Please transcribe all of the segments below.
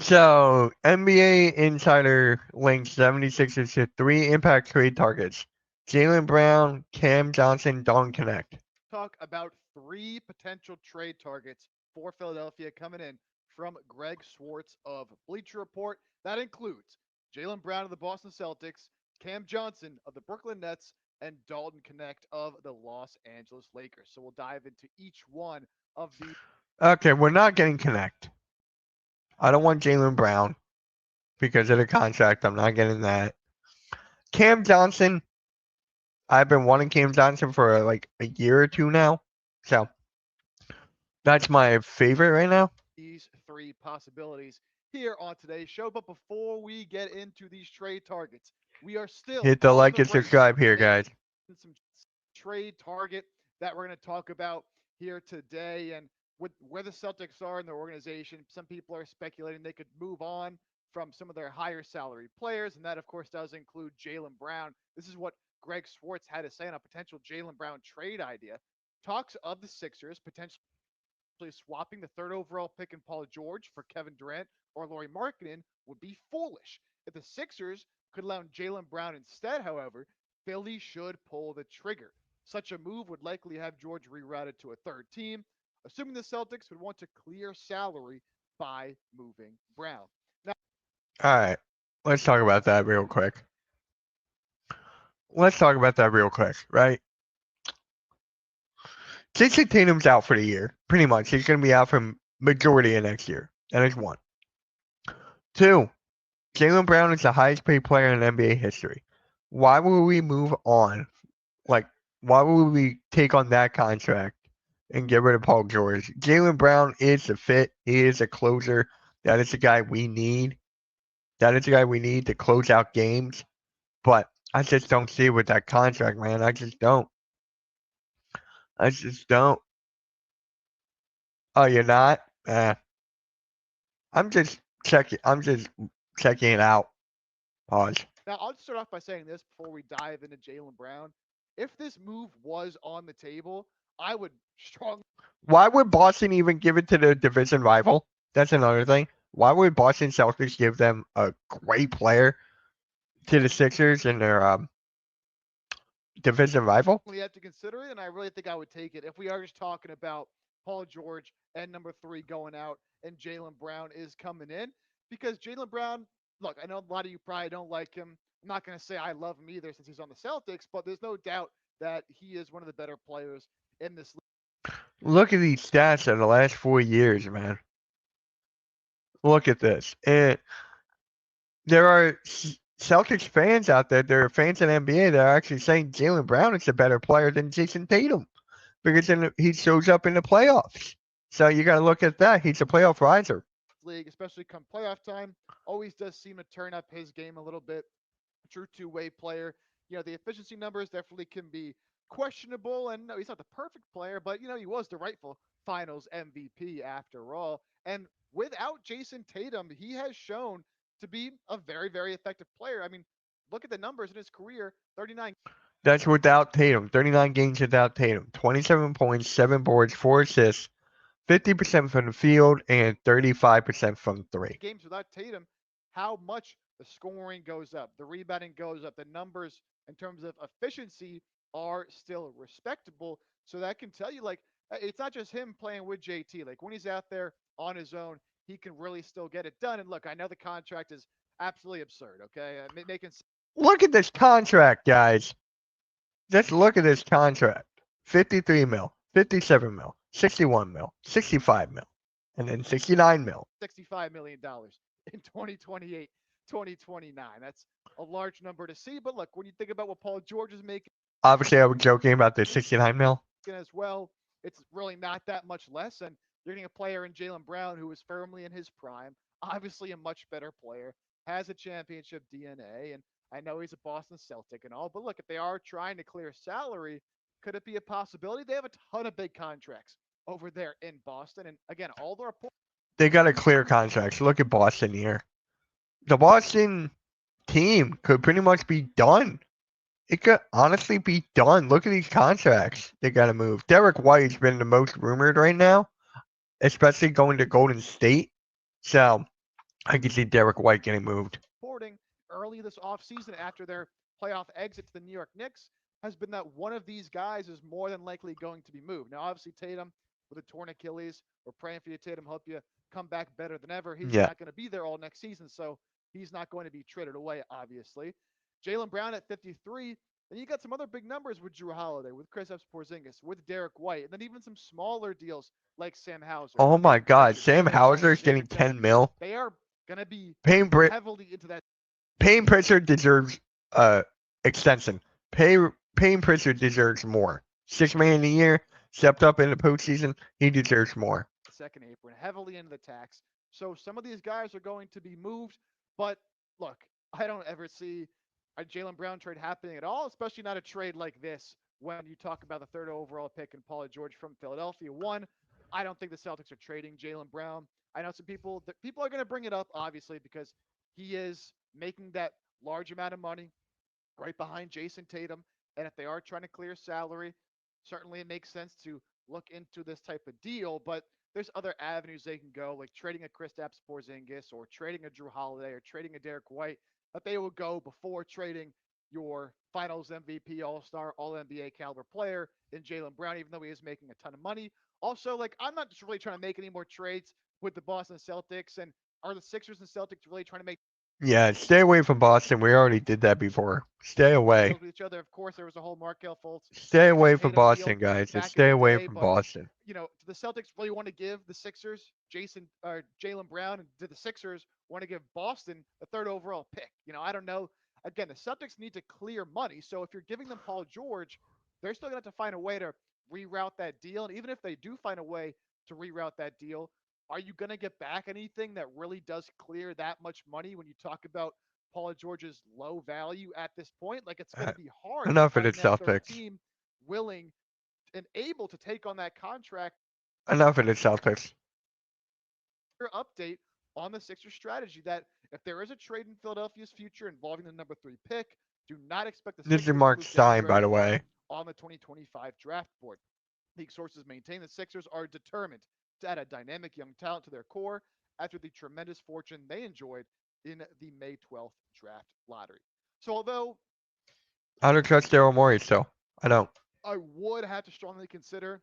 So, NBA Insider links 76ers to 3 impact trade targets. Jaylen Brown, Cam Johnson don't connect. Talk about 3 potential trade targets for Philadelphia coming in from Greg Swartz of Bleacher Report. That includes Jaylen Brown of the Boston Celtics, Cam Johnson of the Brooklyn Nets, and Dalton Connect of the Los Angeles Lakers. So we'll dive into each one of these. Okay, we're not getting connect. I don't want Jaylen Brown because of the contract. I'm not getting that. Cam Johnson, I've been wanting Cam Johnson for like a year or two now. So, that's my favorite right now. These 3 possibilities here on today's show. But before we get into these trade targets, we are still Hit the on like the and race subscribe here, in guys. some trade target that we're going to talk about here today. And with where the Celtics are in their organization, some people are speculating they could move on from some of their higher salary players. And that, of course, does include Jaylen Brown. This is what Greg Swartz had to say on a potential Jaylen Brown trade idea. Talks of the Sixers potentially swapping the third overall pick in Paul George for Kevin Durant or Lauri Markkanen would be foolish. If the Sixers could land Jaylen Brown instead, however, Philly should pull the trigger. Such a move would likely have George rerouted to a third team, assuming the Celtics would want to clear salary by moving Brown. Now, All right, let's talk about that real quick. Right? Jason Tatum's out for the year, pretty much. He's going to be out for majority of next year. That is one. Two, Jaylen Brown is the highest paid player in NBA history. Why would we move on? Like, why would we take on that contract and get rid of Paul George? Jaylen Brown is the fit. He is a closer. That is the guy we need. That is the guy we need to close out games. But I just don't see it with that contract, man. I just don't. I just don't. Oh, you're not? I'm just checking. I'm just checking it out. Pause. now, I'll just start off by saying this before we dive into Jaylen Brown. If this move was on the table, I would strongly Why would Boston even give it to the division rival? That's another thing. Why would Boston Celtics give them a great player to the Sixers and their division rival? have to consider it, and I really think I would take it if we are just talking about Paul George and number 3 going out and Jaylen Brown is coming in. Because Jaylen Brown, look, I know a lot of you probably don't like him. I'm not going to say I love him either since he's on the Celtics, but there's no doubt that he is one of the better players in this league. Look at these stats in the last 4 years, man. Look at this. And there are Celtics fans out there, there are fans in the NBA that are actually saying Jaylen Brown is a better player than Jason Tatum because he shows up in the playoffs. So you got to look at that. He's a playoff riser. League, especially come playoff time, always does seem to turn up his game a little bit. True two-way player. The efficiency numbers definitely can be questionable, and no, he's not the perfect player, but he was the rightful Finals MVP after all. And without Jason Tatum, he has shown to be a very, very effective player. I mean, look at the numbers in his career: 39. That's without Tatum. 39 games without Tatum. 27 points, 7 boards, 4 assists, 50% from the field, and 35% from three. Games without Tatum, how much the scoring goes up, the rebounding goes up, the numbers in terms of efficiency are still respectable. So that can tell you, like, it's not just him playing with JT. Like, when he's out there on his own, he can really still get it done. And look, I know the contract is absolutely absurd, okay? Making Look at this contract, guys. Just look at this contract. 53 mil, 57 mil, 61 mil, 65 mil, and then 69 mil. $65 million in 2028, 2029. That's a large number to see. But look, when you think about what Paul George is making Obviously, I was joking about the 69 mil. as well, it's really not that much less. And you're getting a player in Jaylen Brown who is firmly in his prime, obviously a much better player, has a championship DNA. And I know he's a Boston Celtic and all, but look, if they are trying to clear salary, could it be a possibility? They have a ton of big contracts over there in Boston. And again, all the reports. They got a clear contract. Look at Boston here. The Boston team could pretty much be done. It could honestly be done. Look at these contracts they got to move. Derek White's been the most rumored right now, especially going to Golden State. So I can see Derek White getting moved. Reporting early this offseason after their playoff exit to the New York Knicks has been that one of these guys is more than likely going to be moved. Now, obviously, Tatum with a torn Achilles, we're praying for you, Tatum. Hope you come back better than ever. He's Yeah. not going to be there all next season, so he's not going to be traded away, obviously. Jaylen Brown at 53. And you got some other big numbers with Drew Holiday, with Kristaps Porzingis, with Derek White, and then even some smaller deals like Sam Hauser. Oh my Payne God, Pritchard, Sam Cole Hauser is Anthony, getting Jason 10 Tatum. mil. They are going to be Payne heavily into that. Pritchard deserves extension. Payne Pritchard deserves more. $6 million a year, stepped up in the postseason. He deserves more. Second apron, heavily into the tax. So some of these guys are going to be moved. But look, I don't ever see a Jaylen Brown trade happening at all, especially not a trade like this when you talk about the third overall pick and Paul George from Philadelphia. One, I don't think the Celtics are trading Jaylen Brown. I know some people are going to bring it up, obviously, because he is making that large amount of money right behind Jason Tatum. And if they are trying to clear salary, certainly it makes sense to look into this type of deal. But there's other avenues they can go, like trading a Kristaps Porzingis or trading a Drew Holiday or trading a Derek White, that they will go before trading your Finals MVP, All-Star, All-NBA caliber player in Jaylen Brown, even though he is making a ton of money. Also, like, I'm not just really trying to make any more trades with the Boston Celtics, and are the Sixers and Celtics really trying to make Yeah, stay away from Boston. We already did that before. Stay away. deals with each other? Of course, there was a whole Markelle Fultz, Stay Jason away from Tatum deal Boston, guys. Just back in stay the away day, from but Boston. do the Celtics really want to give the Sixers Jaylen Brown, and do the Sixers want to give Boston the third overall pick? I don't know. Again, the Celtics need to clear money, so if you're giving them Paul George, they're still going to have to find a way to reroute that deal. And even if they do find a way to reroute that deal, are you going to get back anything that really does clear that much money when you talk about Paul George's low value at this point? Like, it's going Uh, to be hard to Enough of the find that third Celtics. team willing and able to take on that contract. Enough of the Celtics. Update on the Sixers strategy that if there is a trade in Philadelphia's future involving the number 3 pick, do not expect the This Sixers is to Mark move down Stein, by very the far way. on the 2025 draft board. League sources maintain the Sixers are determined to add a dynamic young talent to their core after the tremendous fortune they enjoyed in the May 12th draft lottery. So although I don't trust Daryl Morey still. I don't. I would have to strongly consider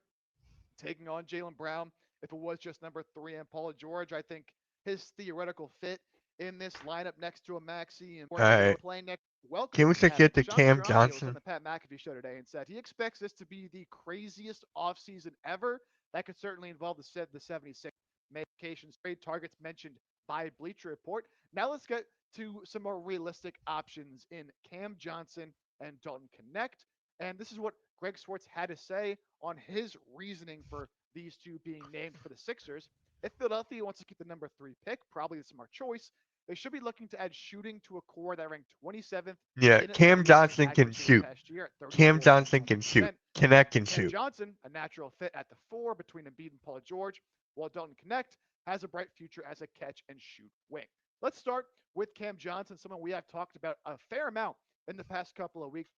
taking on Jaylen Brown if it was just number 3 and Paul George, I think his theoretical fit in this lineup next to a Maxey and All right. playing next. Welcome Can we to the get Havoc. to Sean Cam Scarabia was Johnson? on the Pat McAfee show today and said he expects this to be the craziest offseason ever. That could certainly involve the 76 medications trade targets mentioned by Bleacher Report. Now let's get to some more realistic options in Cam Johnson and Dalton Connect. And this is what Greg Swartz had to say on his reasoning for these two being named for the Sixers. If Philadelphia wants to keep the number 3 pick, probably the smart choice. They should be looking to add shooting to a core that ranked 27th. Yeah, In Cam Johnson can shoot. Past year at Cam Johnson can shoot. Connect can Cam shoot. Johnson, a natural fit at the 4 between Embiid and Paul George, while Dalton Connect has a bright future as a catch and shoot wing. Let's start with Cam Johnson, someone we have talked about a fair amount in the past couple of weeks.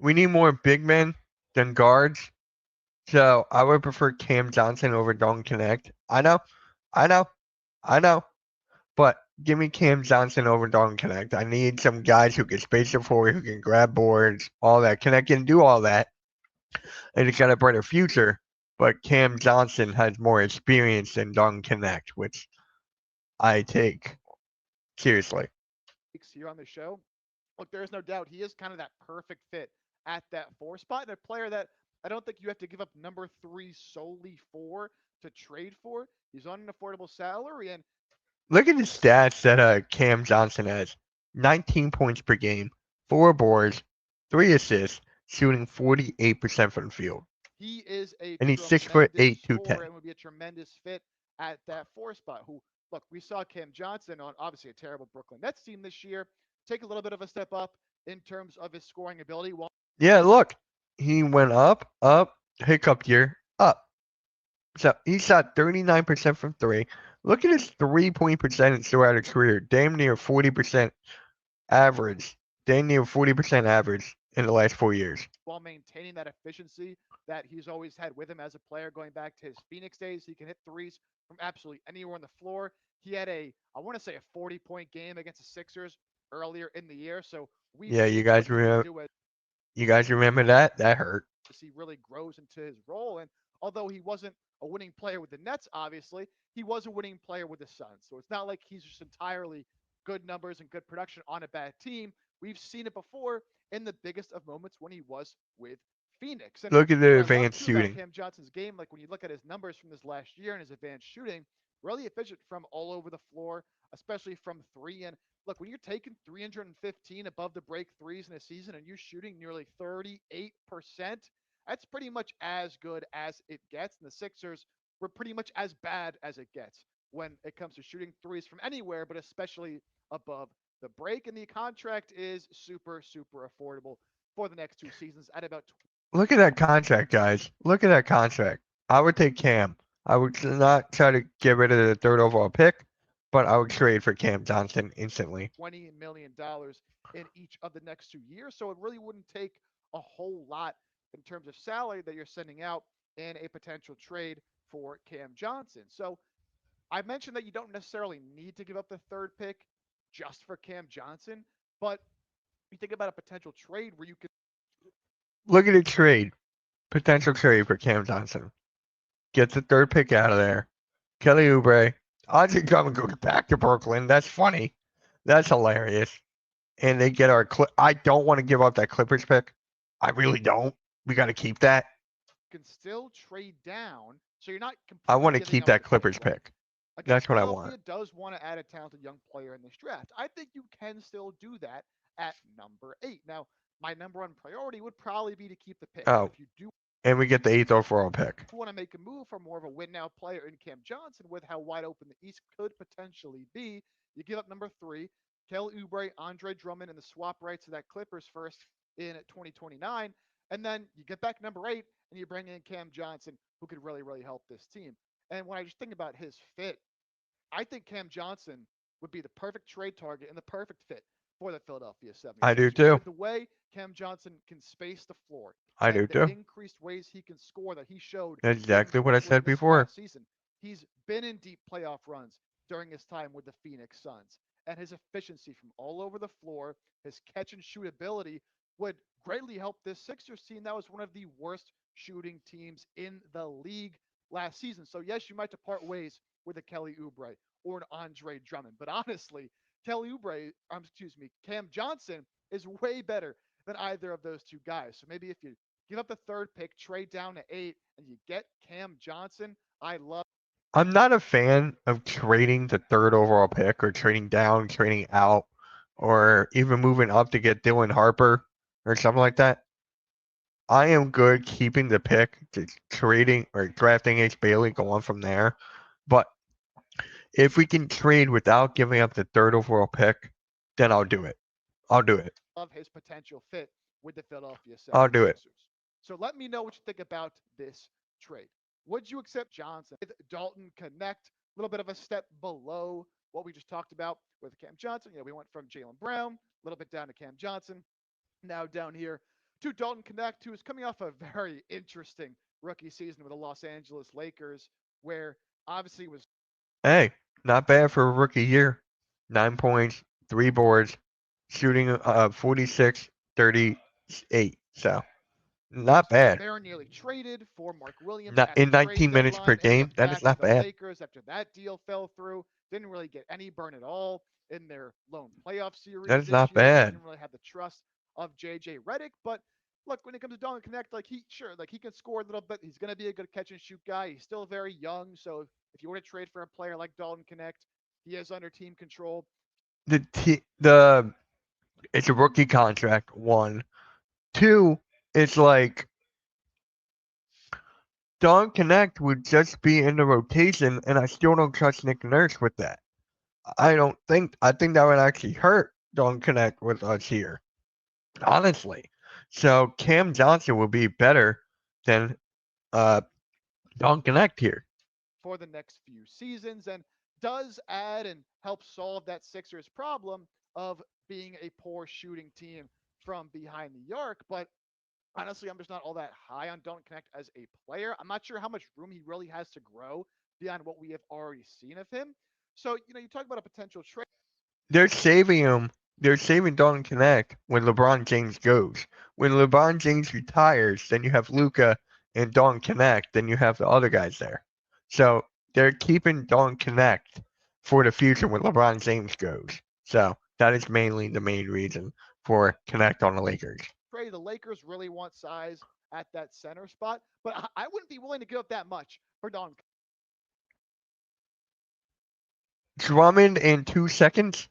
We need more big men than guards. So I would prefer Cam Johnson over Dalton Connect. I know. But give me Cam Johnson over Dalton Connect. I need some guys who can space the floor, who can grab boards, all that. Connect can do all that. And he's got a brighter future. But Cam Johnson has more experience than Dalton Connect, which I take seriously. Here on the show, look, there is no doubt he is kind of that perfect fit at that 4 spot, and a player that I don't think you have to give up number 3 solely for to trade for. He's on an affordable salary, and look at the stats that Cam Johnson has: 19 points per game, 4 boards, 3 assists, shooting 48% from the field. He is and he's 6'8", 210, and would be a tremendous fit at that 4 spot. Who, look, we saw Cam Johnson on obviously a terrible Brooklyn Nets team this year take a little bit of a step up in terms of his scoring ability. Yeah, look, he went up, hiccup year, up. So he shot 39% from 3. Look at his 3-point percentage throughout his career. Damn near 40% average. Damn near 40% average in the last 4 years. While maintaining that efficiency that he's always had with him as a player going back to his Phoenix days. He can hit threes from absolutely anywhere on the floor. He had I want to say, a 40-point game against the Sixers earlier in the year. So we've Yeah, seen what he can do as you guys remember that? That hurt. he really grows into his role. And although he wasn't a winning player with the Nets, obviously, he was a winning player with the Suns. So it's not like he's just entirely good numbers and good production on a bad team. We've seen it before in the biggest of moments when he was with Phoenix. And Look at what the I love advanced too about shooting. Cam Johnson's game, like when you look at his numbers from this last year and his advanced shooting, really efficient from all over the floor, especially from three. And look, when you're taking 315 above the break threes in a season and you're shooting nearly 38%, that's pretty much as good as it gets. And the Sixers were pretty much as bad as it gets when it comes to shooting threes from anywhere, but especially above the break. And the contract is super, super affordable for the next 2 seasons at about. Look at that contract, guys. Look at that contract. I would take Cam. I would not try to get rid of the third overall pick, but I would trade for Cam Johnson instantly. $20 million in each of the next 2 years. So it really wouldn't take a whole lot in terms of salary that you're sending out in a potential trade for Cam Johnson. So I mentioned that you don't necessarily need to give up the third pick just for Cam Johnson, but you think about a potential trade where you could. Look at the trade. Potential trade for Cam Johnson. Get the third pick out of there. Kelly Oubre. Andre Drummond goes back to Brooklyn. That's funny. That's hilarious. And they get our I don't want to give up that Clippers pick. I really don't. We got to keep that. Can still trade down, so you're not I completely want to giving keep up that the pick, Clippers right? pick. Again, That's what I want. Philadelphia does want to add a talented young player in this draft. I think you can still do that at number 8. Now, my number one priority would probably be to keep the pick, but Oh, if you do and we get the eighth overall pick. want to make a move for more of a win now player in Cam Johnson with how wide open the East could potentially be, you give up number 3, Kelly Oubre, Andre Drummond, and the swap rights to that Clippers first in 2029. And then you get back number 8 and you bring in Cam Johnson, who could really, really help this team. And when I just think about his fit, I think Cam Johnson would be the perfect trade target and the perfect fit for the Philadelphia I do 76ers. too. With the way Cam Johnson can space the floor I and do the too. increased ways he can score that he showed That's in exactly what I Brooklyn said this before. past season, he's been in deep playoff runs during his time with the Phoenix Suns. And his efficiency from all over the floor, his catch and shoot ability would greatly help this Sixers team that was one of the worst shooting teams in the league last season. So, yes, you might depart ways with a Kelly Oubre or an Andre Drummond. But honestly, Cam Johnson is way better than either of those two guys. So maybe if you give up the third pick, trade down to 8, and you get Cam Johnson, I love. I'm not a fan of trading the third overall pick or trading down, trading out, or even moving up to get Dylan Harper or something like that. I am good keeping the pick, trading or drafting H. Bailey, go on from there. But if we can trade without giving up the third overall pick, then I'll do it. I'll do it. Love his potential fit with the Philadelphia I'll do it. 76ers. So let me know what you think about this trade. Would you accept Johnson with Dalton Connect? A little bit of a step below what we just talked about with Cam Johnson. We went from Jaylen Brown, a little bit down to Cam Johnson. Now down here to Dalton Connect, who is coming off a very interesting rookie season with the Los Angeles Lakers, where obviously was. Hey, not bad for a rookie year. 9 points, 3 boards, shooting 46, 38. So not bad. Very nearly traded for Mark Williams Not at in the trade 19 minutes per deadline. Ended up game. That is back with not the bad. Lakers after that deal fell through. Didn't really get any burn at all in their lone playoff That series is this not year. bad. Didn't really have the trust of JJ Redick. But look, when it comes to Dalton Connect, he can score a little bit. He's going to be a good catch and shoot guy. He's still very young. So if you were to trade for a player like Dalton Connect, he is under team control. The it's a rookie contract. 1, 2. It's like Don Connect would just be in the rotation, and I still don't trust Nick Nurse with that. I think that would actually hurt Don Connect with us here, honestly. So Cam Johnson would be better than Don Connect here. For the next few seasons and does add and help solve that Sixers problem of being a poor shooting team from behind the arc. But honestly, I'm just not all that high on Don't Connect as a player. I'm not sure how much room he really has to grow beyond what we have already seen of him. So, you talk about a potential trade. They're saving him. They're saving Dalton Connect when LeBron James goes. When LeBron James retires, then you have Luka and Dalton Connect. Then you have the other guys there. So they're keeping Dalton Connect for the future when LeBron James goes. So that is mainly the main reason for Connect on the Lakers. The Lakers really want size at that center spot, but I wouldn't be willing to give up that much for Dalton. Drummond in 2 seconds.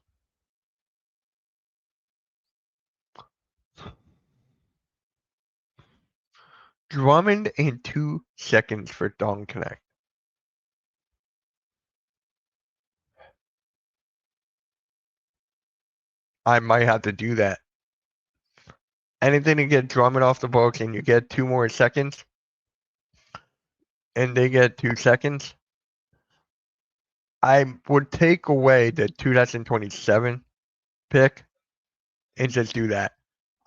Drummond in 2 seconds for Dalton Connect. I might have to do that. Anything to get Drummond off the books and you get 2 more seconds, and they get 2 seconds, I would take away the 2027 pick and just do that.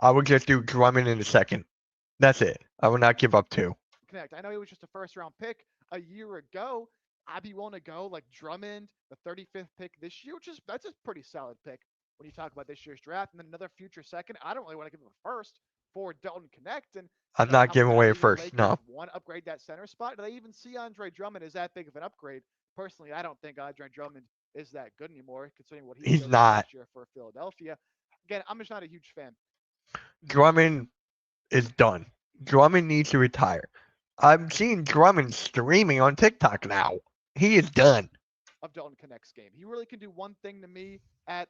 I would just do Drummond in the second. That's it. I would not give up 2. Connect. I know he was just a first-round pick a year ago. I'd be willing to go like Drummond, the 35th pick this year, that's a pretty solid pick when you talk about this year's draft, and then another future second. I don't really want to give him a first for Dalton Connect, and I'm not giving away a first. No. Want to upgrade that center spot? Do they even see Andre Drummond as that big of an upgrade? Personally, I don't think Andre Drummond is that good anymore, considering what he's not last year for Philadelphia. Again, I'm just not a huge fan. Drummond is done. Drummond needs to retire. I'm seeing Drummond streaming on TikTok now. He is done. Of Dalton Connect's game. He really can do one thing to me at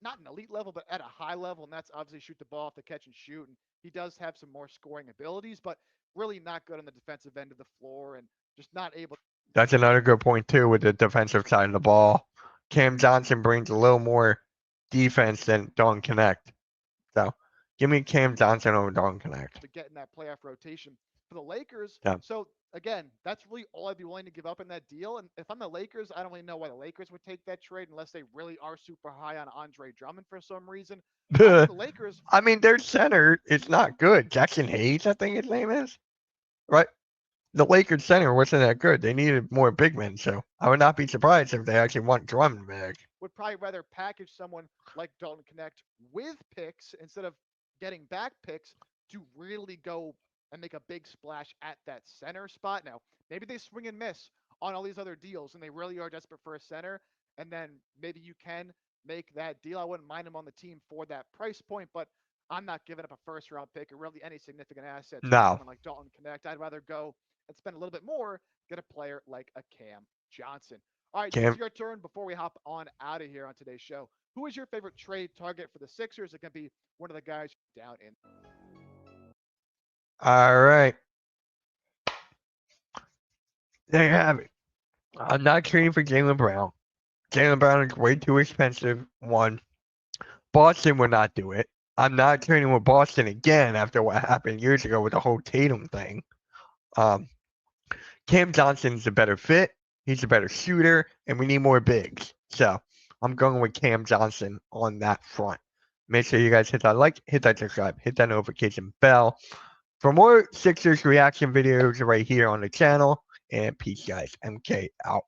not an elite level, but at a high level, and that's obviously shoot the ball off the catch and shoot. And he does have some more scoring abilities, but really not good on the defensive end of the floor and just not able. That's another good point, too, with the defensive side of the ball. Cam Johnson brings a little more defense than Dalton Connect. So give me Cam Johnson over Dalton Connect. To get in that playoff rotation for the Lakers. Yeah. So again, that's really all I'd be willing to give up in that deal. And if I'm the Lakers, I don't really know why the Lakers would take that trade unless they really are super high on Andre Drummond for some reason. The Lakers. I mean, their center is not good. Jackson Hayes, I think his name is. Right? The Lakers center wasn't that good. They needed more big men. So I would not be surprised if they actually want Drummond back. Would probably rather package someone like Dalton Connect with picks instead of getting back picks to really go and make a big splash at that center spot. Now, maybe they swing and miss on all these other deals and they really are desperate for a center, and then maybe you can make that deal. I wouldn't mind him on the team for that price point, but I'm not giving up a first-round pick or really any significant assets. No. Someone like Dalton Connect. I'd rather go and spend a little bit more, get a player like a Cam Johnson. All right, it's your turn before we hop on out of here on today's show. Who is your favorite trade target for the Sixers? It can be one of the guys down in. All right. There you have it. I'm not trading for Jaylen Brown. Jaylen Brown is way too expensive. 1. Boston would not do it. I'm not trading with Boston again after what happened years ago with the whole Tatum thing. Cam Johnson's a better fit. He's a better shooter, and we need more bigs. So I'm going with Cam Johnson on that front. Make sure you guys hit that like, hit that subscribe, hit that notification bell for more Sixers reaction videos right here on the channel. And peace, guys. MK out.